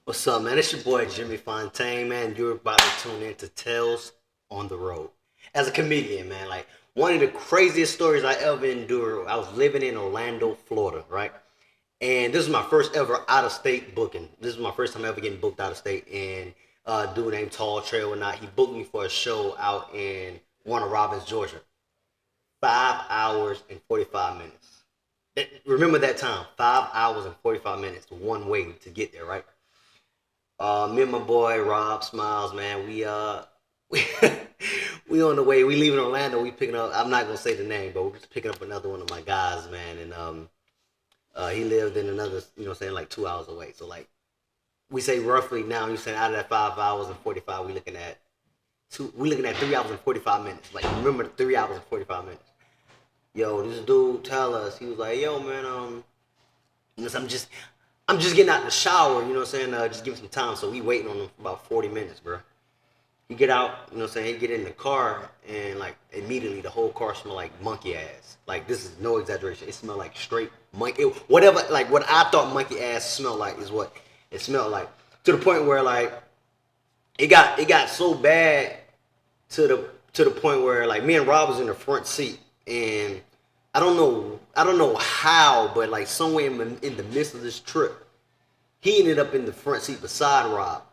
What's up, man? It's your boy Jimmy Fontaine, man. You're about to tune in to Tales on the Road. As a comedian, man, like one of the craziest stories I ever endured. I was living in Orlando, Florida, right? And this is my first ever out of state booking. This is my first time ever getting booked out of state. And a dude named Tall Trail and not, he booked me for a show out in Warner Robins, Georgia. 5 hours and 45 minutes. Remember that time? 5 hours and 45 minutes one way to get there, right? Me and my boy Rob Smiles, man, we, we on the way. We leaving Orlando. We picking up. I'm not gonna say the name, but we're just picking up another one of my guys, man. And he lived in another, saying like 2 hours away. So like we say roughly now, you saying out of that 5 hours and 45, we looking at two. We looking at 3 hours and 45 minutes. Like remember the 3 hours and 45 minutes. Yo, this dude tell us he was like, yo, man, I'm just getting out the shower, you know what I'm saying? Just give him some time. So we waiting on him for about 40 minutes, bro. He get out, you know what I'm saying? He get in the car and like immediately the whole car smell like monkey ass. Like this is no exaggeration. It smelled like straight monkey. Whatever, like what I thought monkey ass smelled like is what it smelled like. To the point where like it got so bad to the point where like me and Rob was in the front seat and I don't know how, but like somewhere in the midst of this trip, he ended up in the front seat beside Rob,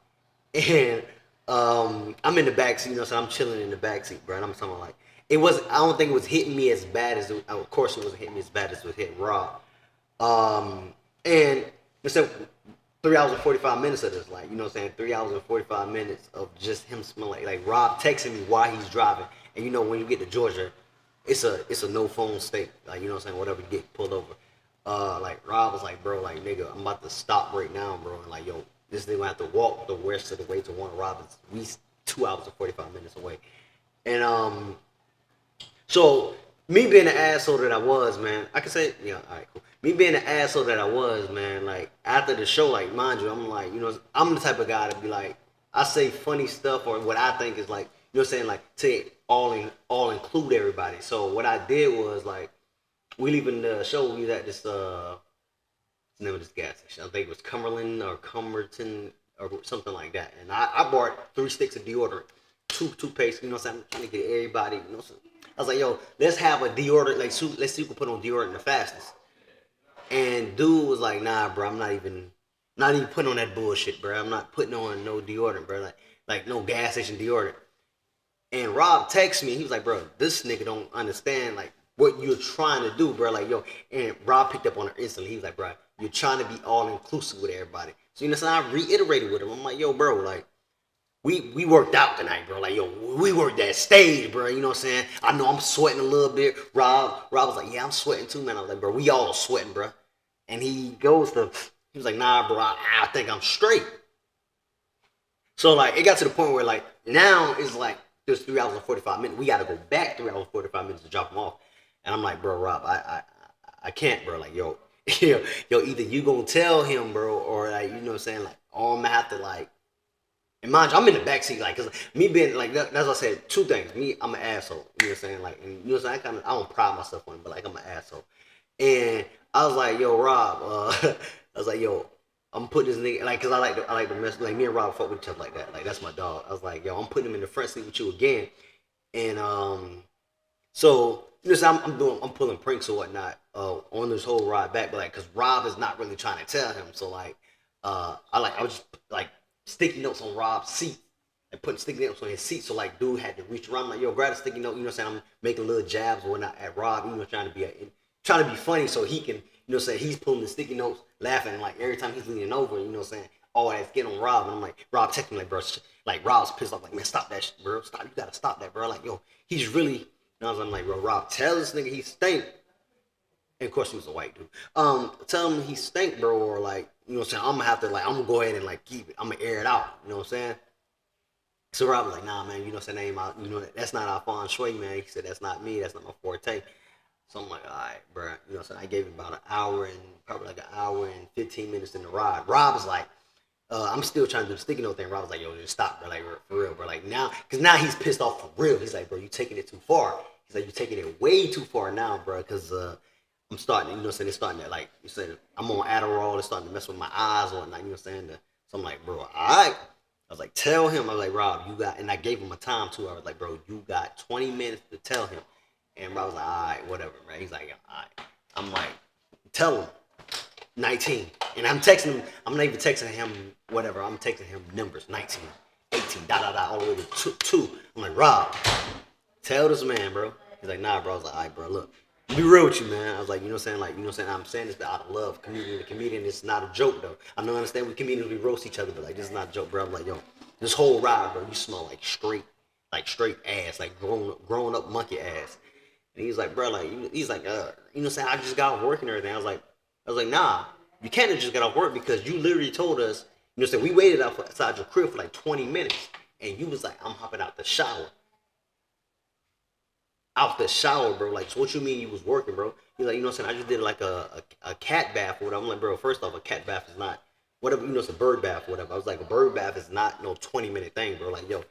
and I'm in the back seat, so I'm chilling in the back seat, bro. And I'm talking like it was. I don't think it was hitting me as bad as of course it wasn't hitting me as bad as it was hitting Rob. And instead 3 hours and 45 minutes of this, like 3 hours and 45 minutes of just him smelling like Rob texting me while he's driving. And when you get to Georgia, it's a no phone state. Like whatever you get pulled over. Like Rob was like, bro, like nigga, I'm about to stop right now, bro. And like, yo, this nigga gonna have to walk the rest of the way to Warner Robins. We 2 hours and 45 minutes away. And so me being the asshole that I was, man, I can say, yeah, all right, cool. Me being the asshole that I was, man, like after the show, like mind you, I'm like, I'm the type of guy to be like, I say funny stuff or what I think is like, like to all include everybody. So what I did was like, we leaving the show, we was at this what's the name of this gas station? I think it was Cumberland or Cumberton or something like that. And I bought 3 sticks of deodorant, two toothpaste. I'm trying to get everybody. I was like, yo, let's have a deodorant. Like, let's see who can put on deodorant the fastest. And dude was like, nah, bro, I'm not even putting on that bullshit, bro. I'm not putting on no deodorant, bro. Like no gas station deodorant. And Rob texted me. He was like, bro, this nigga don't understand like what you're trying to do, bro. Like, yo, and Rob picked up on it instantly. He was like, bro, you're trying to be all inclusive with everybody. So so I reiterated with him. I'm like, yo, bro, like we worked out tonight, bro. Like, yo, we worked that stage, bro. You know what I'm saying? I know I'm sweating a little bit. Rob was like, yeah, I'm sweating too, man. I was like, bro, we all sweating, bro. And he was like, nah, bro, I think I'm straight. So like it got to the point where like now it's like there's 3 hours and 45 minutes. We got to go back 3 hours and 45 minutes to drop him off. And I'm like, bro, Rob, I can't, bro. Like, yo, yo, either you gonna tell him, bro, or like, what I'm saying, like, oh, I'm gonna have to like. And mind you, I'm in the backseat, like, cause me being like, that's what I said. Two things. Me, I'm an asshole. You know what I'm saying? Like, and you know what I'm saying? I don't pride myself on it, but like, I'm an asshole. And I was like, yo, Rob, I was like, yo, I'm putting this nigga like, cause I like to mess like me and Rob fuck with each other like that. Like that's my dog. I was like, yo, I'm putting him in the front seat with you again, and so I'm pulling pranks or whatnot on this whole ride back, but like, cause Rob is not really trying to tell him, so like, I was just like sticky notes on Rob's seat and putting sticky notes on his seat, so like, dude had to reach around, I'm like, yo, grab a sticky note, what I'm saying, I'm making little jabs or whatnot at Rob, trying to be funny so he can, saying, he's pulling the sticky notes, laughing, and like every time he's leaning over, saying, all that's getting on Rob, and I'm like, Rob texting me like, bro, like Rob's pissed off, like, man, stop that shit, bro, stop, you gotta stop that, bro, like, yo, he's really, I'm like, bro, Rob, tell this nigga he stink. And of course, he was a white dude. Tell him he stink, bro, or like, saying, I'm gonna have to, like, I'm gonna go ahead and like keep it, I'm gonna air it out, you know what I'm saying? So Rob was like, nah, man, saying, that ain't my, that's not our feng shui, man. He said, that's not me, that's not my forte. So I'm like, all right, bro. So I gave him about an hour and probably like an hour and 15 minutes in the ride. Rob was like, I'm still trying to do the sticky note thing. Rob was like, yo, just stop, bro. Like, for real, bro. Like, now, because now he's pissed off for real. He's like, bro, you taking it too far. He's like, you taking it way too far now, bro, because I'm starting, saying, it's starting to, like, you said, I'm on Adderall. It's starting to mess with my eyes or whatnot, you know what I'm saying? So I'm like, bro, all right. I was like, tell him. I was like, Rob, you got, and I gave him a time too. I was like, bro, you got 20 minutes to tell him. And Rob was like, all right, whatever, man. He's like, all right. I'm like, tell him 19. And I'm texting him, I'm not even texting him whatever. I'm texting him numbers 19, 18, all the way to 2. I'm like, Rob, tell this man, bro. He's like, nah, bro. I was like, all right, bro, look. Be real with you, man. I was like, you know what I'm saying? Like, you know what I'm saying? I'm saying this out of love. Comedian to comedian, it's not a joke, though. I know, I understand we comedians, we roast each other, but, like, this is not a joke, bro. I'm like, yo, this whole ride, bro, you smell like straight ass, like grown up monkey ass. And he's like, bro, like, he's like, you know what I'm saying? I just got off work and everything. I was like, nah, you can't have just got off work because you literally told us, you know what I'm saying? We waited outside your crib for like 20 minutes. And you was like, I'm hopping out the shower. Out the shower, bro. Like, so what you mean you was working, bro? He's like, you know what I'm saying? I just did like a cat bath or whatever. I'm like, bro, first off, a cat bath is not, whatever, you know, it's a bird bath or whatever. I was like, a bird bath is not no 20-minute thing, bro. Like, yo,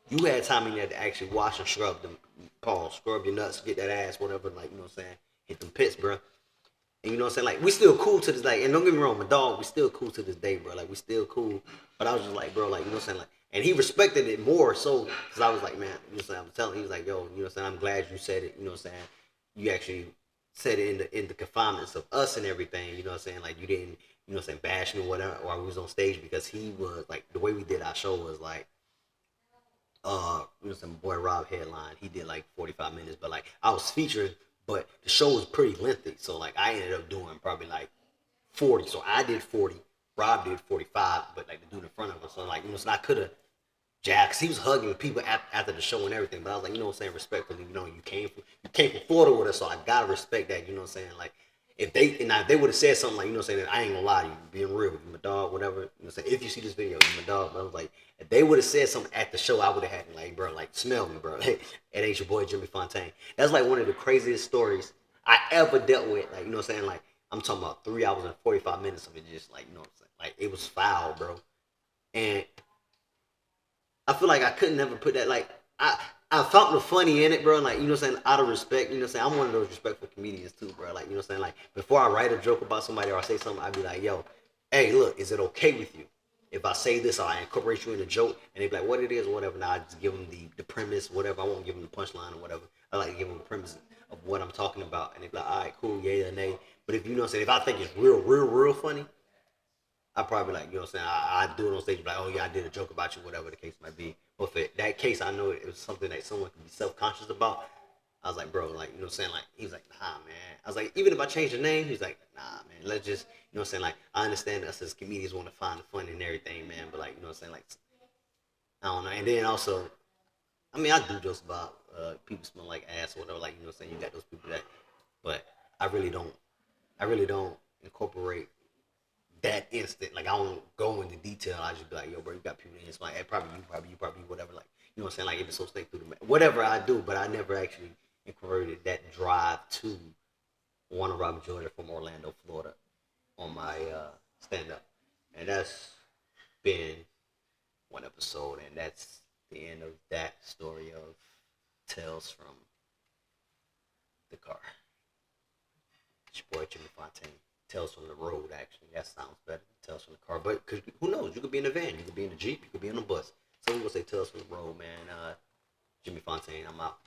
you had time in there to actually wash and scrub them, scrub your nuts, get that ass, whatever, like, you know what I'm saying? Hit them pits, bro. And you know what I'm saying? Like, we still cool to this, like, and don't get me wrong, my dog, we still cool to this day, bro. Like, we still cool. But I was just like, bro, like, you know what I'm saying? Like, and he respected it more so, because I was like, man, you know what I'm saying? I'm telling, he was like, yo, you know what I'm saying? I'm glad you said it, you know what I'm saying? You actually said it in the confinements of us and everything, you know what I'm saying? Like, you didn't, you know what I'm saying, bash me or whatever, or I was on stage because he was, like, the way we did our show was like, you know, some boy Rob headline. He did like 45 minutes, but like I was featured, but the show was pretty lengthy. So like I ended up doing probably like 40. So I did 40, Rob did 45, but like the dude in front of us. So like, you know, so I could have jacked, 'cause he was hugging people after the show and everything. But I was like, you know what I'm saying, respectfully, you know, you came from Florida with us, so I gotta respect that, you know what I'm saying? Like if they would have said something like, you know what I'm saying, I ain't gonna lie to you, being real, you my dog, whatever, you know what I'm saying, if you see this video, you my dog, but I was like, if they would have said something at the show, I would have had to like, bro, like, smell me, bro. It ain't your boy Jimmy Fontaine. That's like one of the craziest stories I ever dealt with. Like, you know what I'm saying? Like, I'm talking about 3 hours and 45 minutes of it just like, you know what I'm saying? Like, it was foul, bro. And I feel like I couldn't ever put that like I found the funny in it, bro. Like, you know what I'm saying, out of respect, you know what I'm saying. I'm one of those respectful comedians too, bro. Like, you know what I'm saying. Like, before I write a joke about somebody or I say something, I'd be like, yo, hey, look, is it okay with you if I say this or I incorporate you in a joke? And they be like, what it is or whatever. Now I just give them the premise, whatever. I won't give them the punchline or whatever. I like to give them the premise of what I'm talking about, and they be like, all right, cool, yay or nay. But if you know what I'm saying, if I think it's real funny, I probably like, you know what I'm saying, I do it on stage, like, oh yeah, I did a joke about you, whatever the case might be. But for that case, I know it was something that someone could be self-conscious about. I was like, bro, like, you know what I'm saying, like, he was like, nah, man. I was like, even if I change the name, he's like, nah, man, let's just, you know what I'm saying, like, I understand us as comedians want to find the fun and everything, man, but like, you know what I'm saying, like, I don't know. And then also, I mean, I do jokes about people smell like ass or whatever, like, you know what I'm saying, you got those people that, but I really don't, I really don't incorporate that instant. Like I don't go into detail. I just be like, yo, bro, you got people in this like, hey, probably you, probably whatever. Like, you know what I'm saying? Like if it's so snake through the whatever I do, but I never actually incorporated that drive to Warner Robert Jordan from Orlando, Florida, on my stand up, and that's been one episode, and that's the end of that story of Tales from the Car. It's your boy Jimmy Fontaine. Tales from the road, actually. That sounds better. Tales from the car. But cause, who knows? You could be in a van. You could be in a Jeep. You could be in a bus. So we're going to say Tales from the road, man. Jimmy Fontaine, I'm out.